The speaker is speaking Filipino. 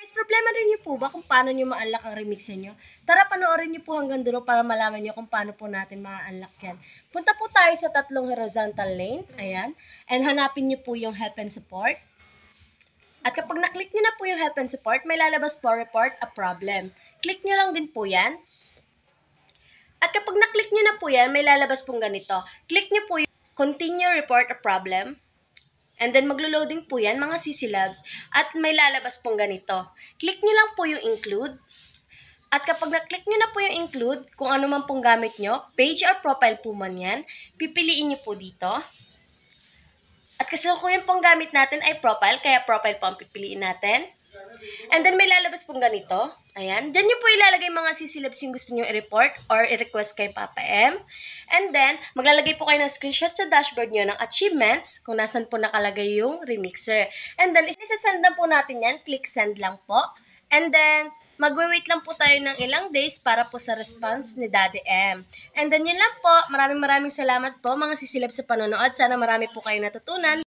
Guys, problema rin niyo po ba kung paano niyo ma-unlock ang remixer niyo? Tara, panoorin niyo po hanggang dulo para malaman niyo kung paano po natin ma-unlock yan. Punta po tayo sa tatlong horizontal lane, ayan, and hanapin niyo po yung help and support. At kapag na-click niyo na po yung help and support, may lalabas po report a problem. Click niyo lang din po yan. At kapag na-click niyo na po yan, may lalabas pong ganito. Click niyo po yung continue report a problem. And then maglo-loading po yan, mga sisilabs. At may lalabas pong ganito. Click niyo lang po yung include. At kapag na-click niyo na po yung include, kung ano man pong gamit niyo, page or profile po man yan, pipiliin niyo po dito. At kasi kung yung pong gamit natin ay profile, kaya profile po ang pipiliin natin. And then may lalabas pong ganito. Ayan. Diyan nyo po ilalagay mga sisilabs yung gusto nyo i-report or i-request kay Papa M. And then, maglalagay po kayo ng screenshot sa dashboard nyo ng achievements kung nasan po nakalagay yung remixer. And then, isasend na po natin yan. Click send lang po. And then, magwe-wait lang po tayo ng ilang days para po sa response ni Daddy M. And then, yun lang po. Maraming salamat po mga sisilabs sa panonood. Sana marami po kayo natutunan.